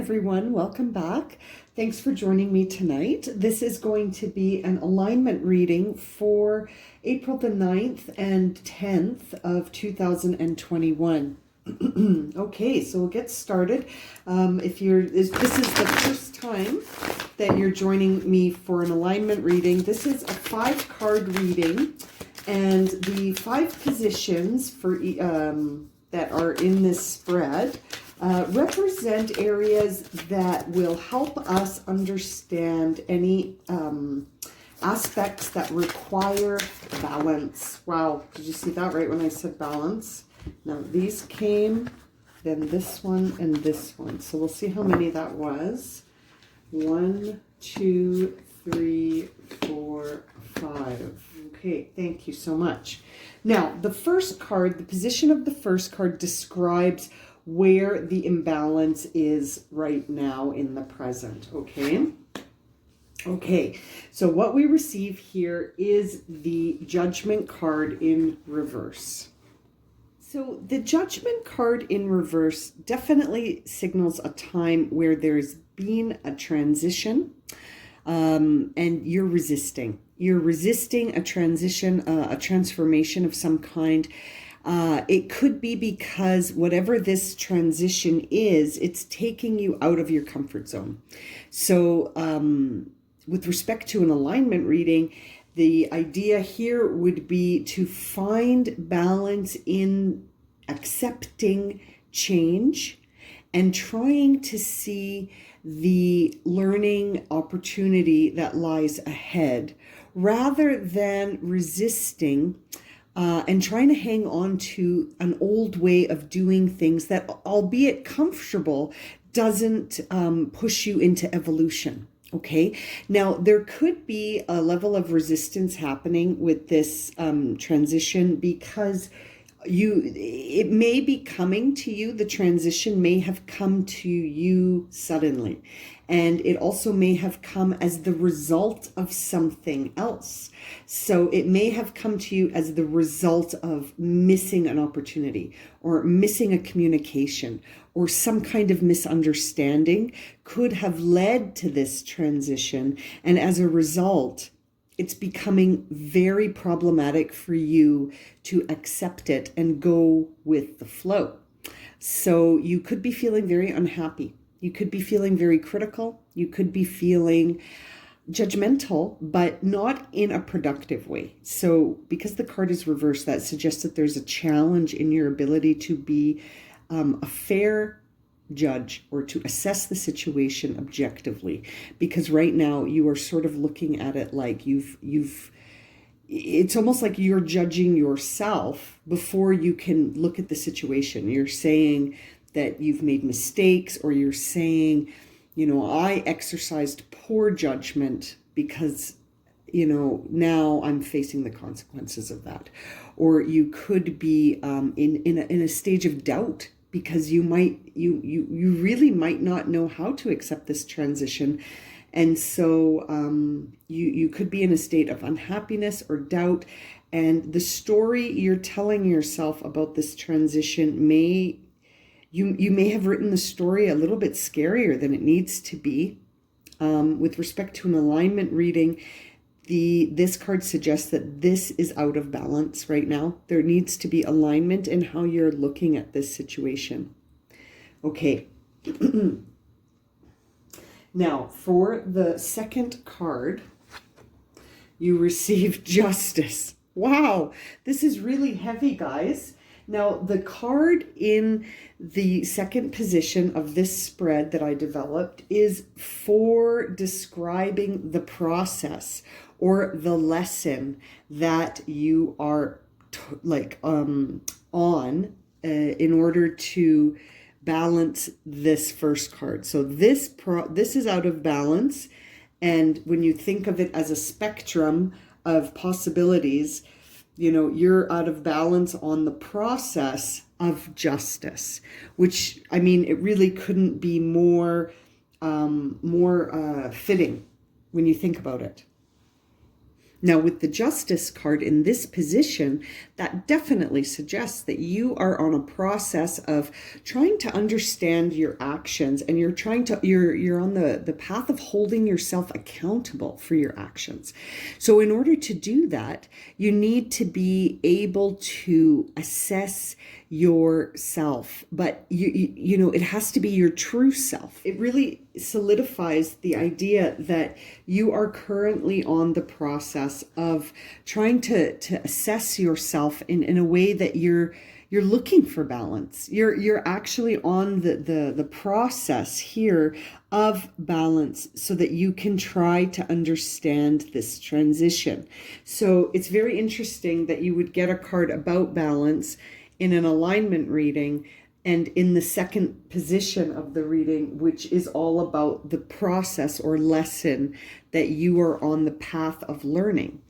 everyone. Welcome back. Thanks for joining me tonight. This is going to be an alignment reading for April the 9th and 10th of 2021. Okay, so we'll get started. This is the first time that you're joining me for an alignment reading, this is a 5-card reading, and the 5 positions for that are in this spread represent areas that will help us understand any aspects that require balance. Wow, did you see that right when I said balance? Now these came, then this one and this one. So we'll see how many that was. 1, 2, 3, 4, 5. Okay, thank you so much. Now, the first card, the position of the first card describes where the imbalance is right now in the present, okay? Okay, so what we receive here is the Judgment card in reverse. So the Judgment card in reverse definitely signals a time where there's been a transition, and you're resisting. You're resisting a transition, a transformation of some kind. It could be because whatever this transition is, it's taking you out of your comfort zone. So with respect to an alignment reading, the idea here would be to find balance in accepting change and trying to see the learning opportunity that lies ahead rather than resisting and trying to hang on to an old way of doing things that, albeit comfortable, doesn't push you into evolution. Okay, now there could be a level of resistance happening with this transition because it may be coming to you, the transition may have come to you suddenly. And it also may have come as the result of something else. So it may have come to you as the result of missing an opportunity or missing a communication or some kind of misunderstanding could have led to this transition. And as a result, it's becoming very problematic for you to accept it and go with the flow. So you could be feeling very unhappy. You could be feeling very critical. You could be feeling judgmental, but not in a productive way. So because the card is reversed, that suggests that there's a challenge in your ability to be a fair judge or to assess the situation objectively. Because right now you are sort of looking at it like it's almost like you're judging yourself before you can look at the situation. You're saying that you've made mistakes, or you're saying, I exercised poor judgment because, now I'm facing the consequences of that. Or you could be in a stage of doubt because you really might not know how to accept this transition. And so you could be in a state of unhappiness or doubt. And the story you're telling yourself about this transition you may have written the story a little bit scarier than it needs to be. With respect to an alignment reading, this card suggests that this is out of balance right now. There needs to be alignment in how you're looking at this situation. Okay. Now, for the second card, you receive Justice. Wow, this is really heavy, guys. Now, the card in the second position of this spread that I developed is for describing the process or the lesson that you are on in order to balance this first card. So this is out of balance, and when you think of it as a spectrum of possibilities, you're out of balance on the process of justice, which, it really couldn't be more fitting when you think about it. Now, with the Justice card in this position, that definitely suggests that you are on a process of trying to understand your actions, and you're on the path of holding yourself accountable for your actions. So in order to do that, you need to be able to assess yourself, but you know, it has to be your true self. It really solidifies the idea that you are currently on the process of trying to assess yourself in a way that you're looking for balance. You're actually on the process here of balance so that you can try to understand this transition. So it's very interesting that you would get a card about balance in an alignment reading, and in the second position of the reading, which is all about the process or lesson that you are on the path of learning.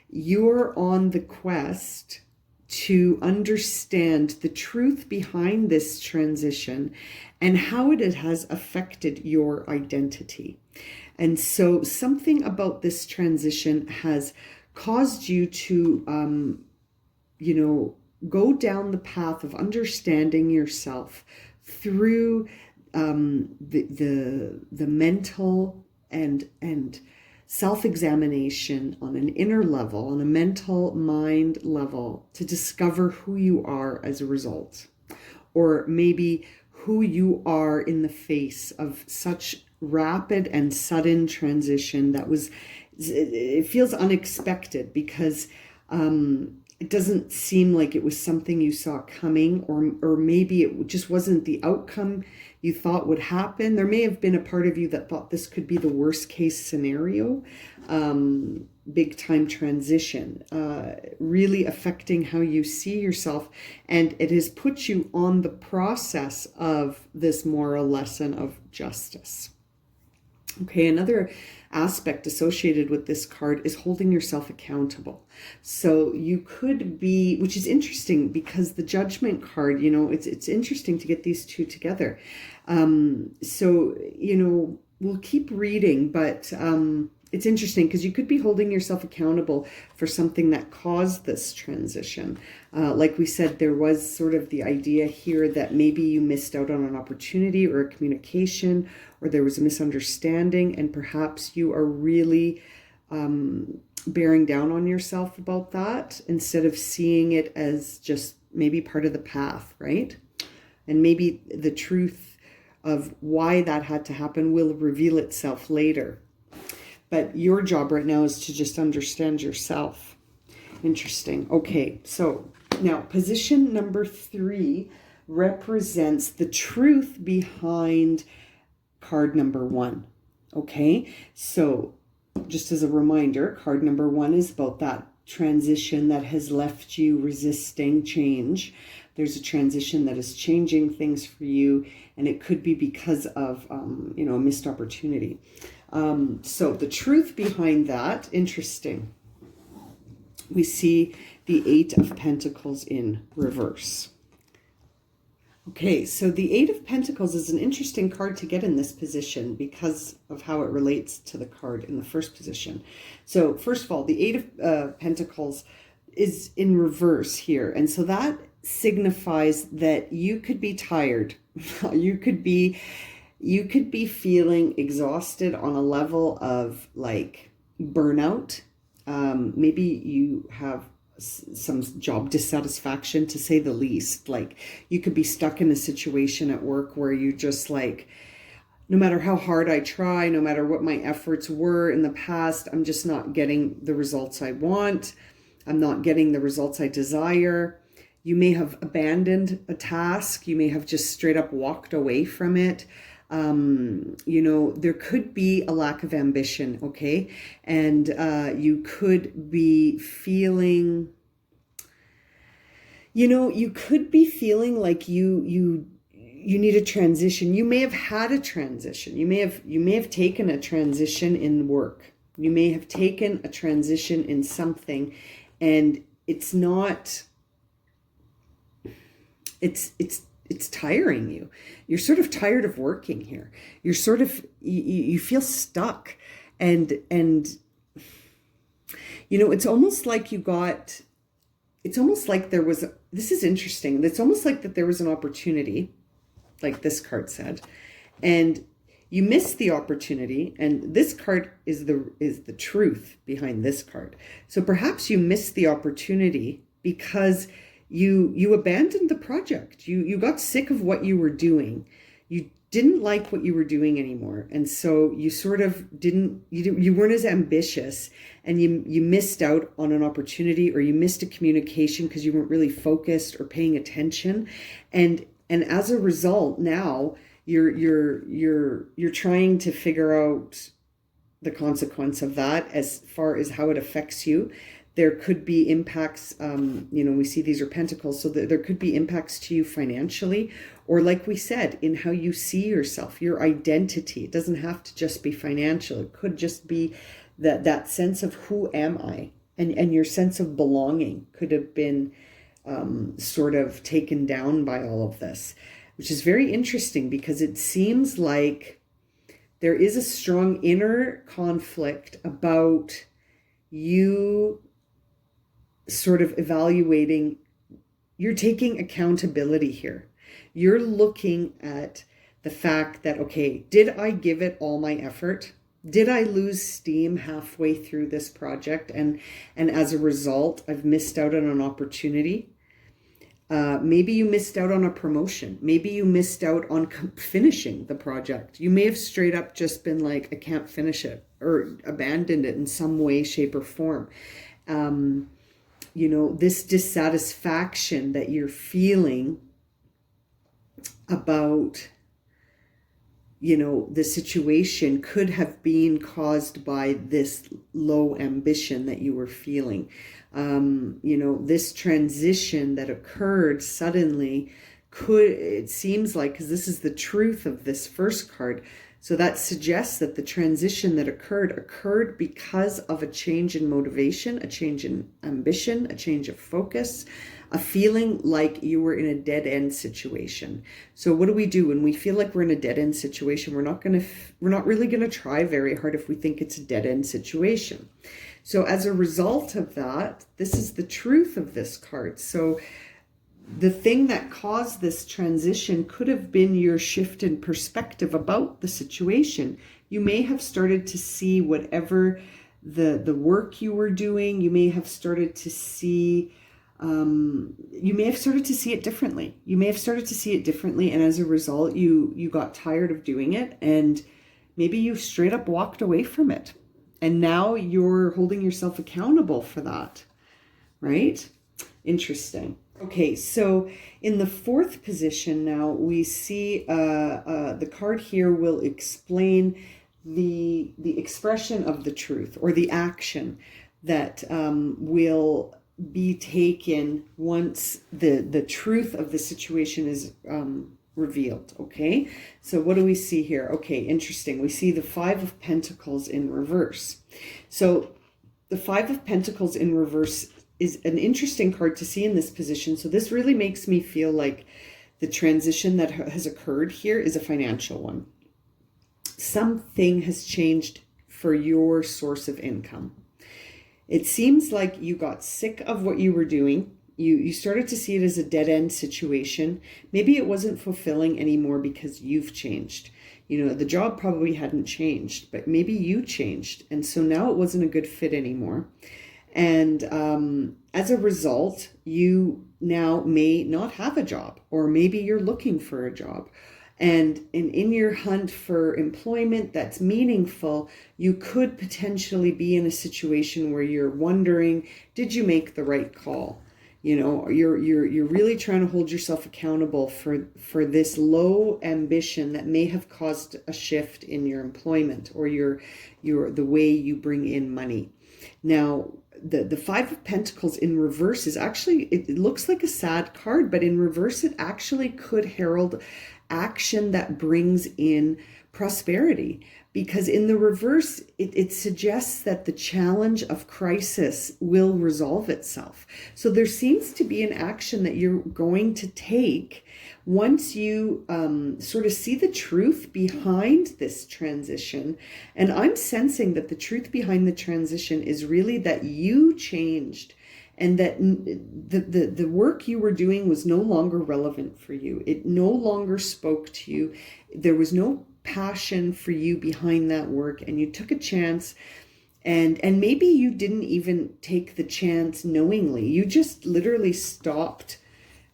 You're on the quest to understand the truth behind this transition and how it has affected your identity. And so something about this transition has caused you to, go down the path of understanding yourself through the mental and self-examination on an inner level, on a mental mind level, to discover who you are as a result, or maybe who you are in the face of such rapid and sudden transition that it feels unexpected, because it doesn't seem like it was something you saw coming, or maybe it just wasn't the outcome you thought would happen. There may have been a part of you that thought this could be the worst case scenario, big time transition, really affecting how you see yourself. And it has put you on the process of this moral lesson of justice. Okay, another aspect associated with this card is holding yourself accountable. So you could be, which is interesting because the Judgment card, it's interesting to get these two together. We'll keep reading, but it's interesting because you could be holding yourself accountable for something that caused this transition. Like we said, there was sort of the idea here that maybe you missed out on an opportunity or a communication, or there was a misunderstanding, and perhaps you are really bearing down on yourself about that instead of seeing it as just maybe part of the path, right? And maybe the truth of why that had to happen will reveal itself later. But your job right now is to just understand yourself. Interesting. Okay, so now position number 3 represents the truth behind card number 1. Okay, so just as a reminder, card number 1 is about that transition that has left you resisting change. There's a transition that is changing things for you, and it could be because of a missed opportunity. So the truth behind that, interesting. We see the 8 of Pentacles in reverse. Okay, so the 8 of Pentacles is an interesting card to get in this position because of how it relates to the card in the first position. So first of all, the 8 of Pentacles is in reverse here. And so that signifies that you could be tired. You could be feeling exhausted on a level of like burnout. Maybe you have some job dissatisfaction, to say the least. Like you could be stuck in a situation at work where you just like, no matter how hard I try, no matter what my efforts were in the past, I'm just not getting the results I want. I'm not getting the results I desire. You may have abandoned a task. You may have just straight up walked away from it. There could be a lack of ambition, okay? And you could be feeling, like you need a transition. You may have had a transition. You may have taken a transition in work. You may have taken a transition in something, and it's tiring you. You're sort of tired of working here. You're sort of, you feel stuck. And It's almost like it's almost like this is interesting. It's almost like that there was an opportunity, like this card said, and you missed the opportunity, and this card is the truth behind this card. So perhaps you missed the opportunity because you abandoned the project. You got sick of what you were doing. You didn't like what you were doing anymore, and so you sort of you weren't as ambitious, and you missed out on an opportunity, or you missed a communication because you weren't really focused or paying attention, and as a result, now you're trying to figure out the consequence of that as far as how it affects you. There could be impacts, we see these are pentacles, so there could be impacts to you financially, or like we said, in how you see yourself, your identity. It doesn't have to just be financial. It could just be that sense of who am I? And your sense of belonging could have been sort of taken down by all of this, which is very interesting because it seems like there is a strong inner conflict about you sort of evaluating. You're taking accountability here. You're looking at the fact that, okay, did I give it all my effort? Did I lose steam halfway through this project? And as a result, I've missed out on an opportunity. Maybe you missed out on a promotion. Maybe you missed out on finishing the project. You may have straight up just been like, I can't finish it, or abandoned it in some way, shape, or form. This dissatisfaction that you're feeling about, the situation could have been caused by this low ambition that you were feeling. This transition that occurred suddenly it seems like, because this is the truth of this first card, so that suggests that the transition that occurred because of a change in motivation, a change in ambition, a change of focus, a feeling like you were in a dead-end situation. So what do we do when we feel like we're in a dead-end situation? We're not really going to try very hard if we think it's a dead-end situation. So as a result of that, this is the truth of this card. So the thing that caused this transition could have been your shift in perspective about the situation. You may have started to see whatever the work you were doing, you may have started to see it differently. And as a result, you got tired of doing it, and maybe you straight up walked away from it. And now you're holding yourself accountable for that, right? Interesting. Okay, so in the fourth position now, we see the card here will explain the expression of the truth, or the action that will be taken once the truth of the situation is revealed. Okay, so what do we see here? Okay, interesting. We see the Five of Pentacles in reverse. So the Five of Pentacles in reverse is an interesting card to see in this position. So this really makes me feel like the transition that has occurred here is a financial one. Something has changed for your source of income. It seems like you got sick of what you were doing. You started to see it as a dead-end situation. Maybe it wasn't fulfilling anymore because you've changed. The job probably hadn't changed, but maybe you changed. And so now it wasn't a good fit anymore. And as a result, you now may not have a job, or maybe you're looking for a job. And in your hunt for employment that's meaningful, you could potentially be in a situation where you're wondering, did you make the right call? You're really trying to hold yourself accountable for this low ambition that may have caused a shift in your employment, or the way you bring in money. Now, the Five of Pentacles in reverse is actually, it looks like a sad card, but in reverse it actually could herald action that brings in prosperity, because in the reverse, it suggests that the challenge of crisis will resolve itself. So there seems to be an action that you're going to take once you sort of see the truth behind this transition. And I'm sensing that the truth behind the transition is really that you changed, and that the work you were doing was no longer relevant for you. It no longer spoke to you. There was no passion for you behind that work, and you took a chance, and maybe you didn't even take the chance knowingly. You just literally stopped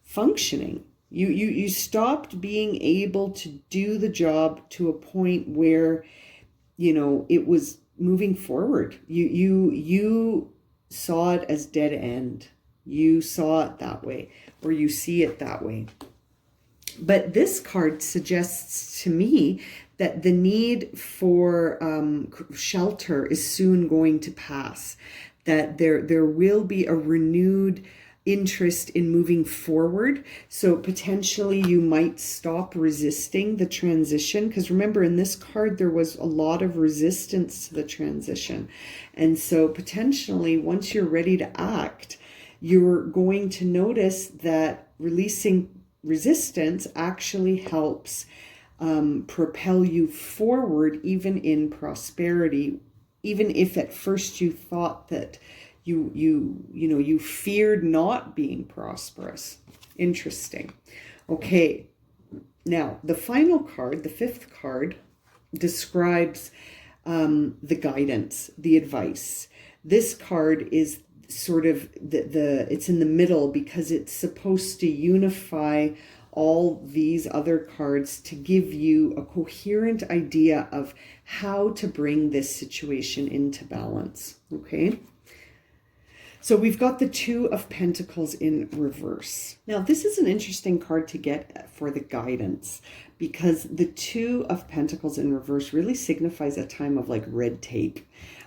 functioning. You stopped being able to do the job to a point where, it was moving forward. You saw it as dead end. You saw it that way, or you see it that way. But this card suggests to me that the need for shelter is soon going to pass, that there will be a renewed interest in moving forward. So potentially you might stop resisting the transition, because remember, in this card there was a lot of resistance to the transition. And so potentially once you're ready to act, you're going to notice that releasing resistance actually helps propel you forward, even in prosperity, even if at first you thought that you feared not being prosperous. Interesting. Okay, now the final card, the fifth card, describes the guidance, the advice. This card is sort of it's in the middle, because it's supposed to unify all these other cards to give you a coherent idea of how to bring this situation into balance. Okay, so we've got the Two of Pentacles in reverse. Now this is an interesting card to get for the guidance, because the Two of Pentacles in reverse really signifies a time of like red tape.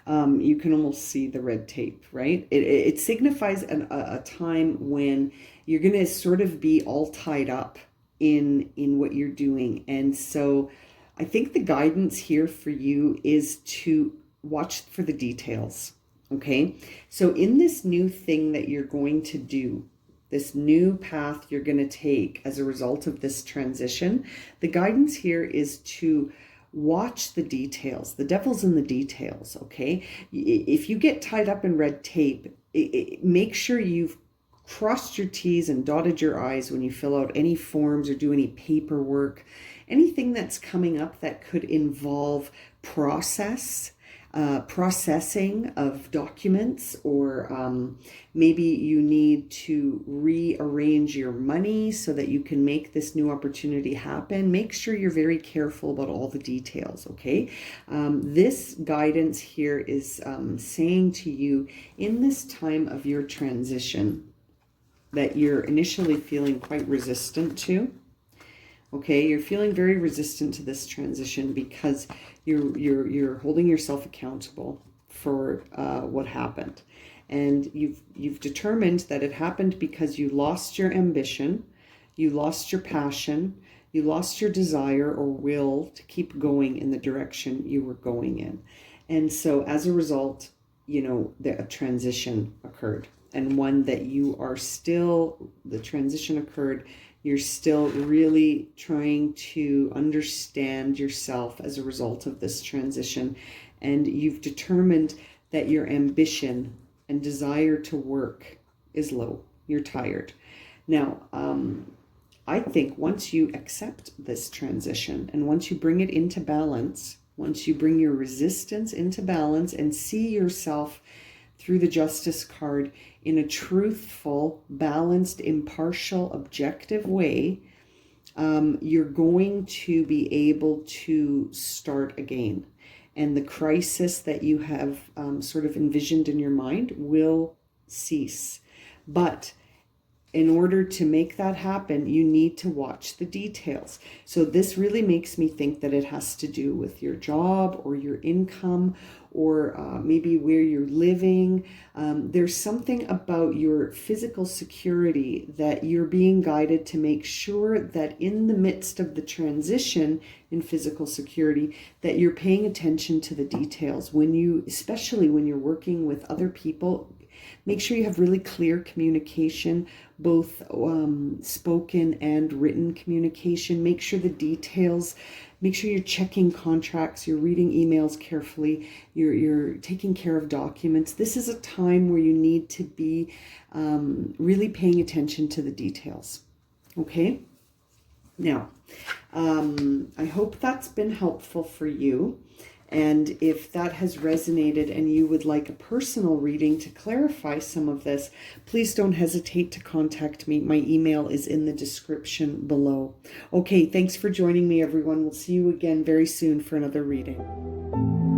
You can almost see the red tape, right? It signifies a time when you're going to sort of be all tied up in what you're doing. And so I think the guidance here for you is to watch for the details. Okay, so in this new thing that you're going to do, this new path you're going to take as a result of this transition, the guidance here is to watch the details. The devil's in the details, okay? If you get tied up in red tape, make sure you've crossed your T's and dotted your I's when you fill out any forms or do any paperwork. Anything that's coming up that could involve processing of documents, or maybe you need to rearrange your money so that you can make this new opportunity happen. Make sure you're very careful about all the details, okay? This guidance here is saying to you, in this time of your transition that you're initially feeling quite resistant to, okay, you're feeling very resistant to this transition because you're holding yourself accountable for what happened, and you've determined that it happened because you lost your ambition, you lost your passion, you lost your desire or will to keep going in the direction you were going in, and so as a result, a transition occurred, and one that the transition occurred. You're still really trying to understand yourself as a result of this transition. And you've determined that your ambition and desire to work is low. You're tired. Now, I think once you accept this transition and once you bring it into balance, once you bring your resistance into balance and see yourself through the Justice card in a truthful, balanced, impartial, objective way, you're going to be able to start again. And the crisis that you have sort of envisioned in your mind will cease. But in order to make that happen, you need to watch the details. So this really makes me think that it has to do with your job or your income, or maybe where you're living. There's something about your physical security that you're being guided to make sure that in the midst of the transition in physical security, that you're paying attention to the details. Especially when you're working with other people, make sure you have really clear communication, both spoken and written communication. Make sure the details, make sure you're checking contracts, you're reading emails carefully, you're taking care of documents. This is a time where you need to be really paying attention to the details. Okay? Now, I hope that's been helpful for you. And if that has resonated and you would like a personal reading to clarify some of this, please don't hesitate to contact me. My email is in the description below. Okay, thanks for joining me, everyone. We'll see you again very soon for another reading.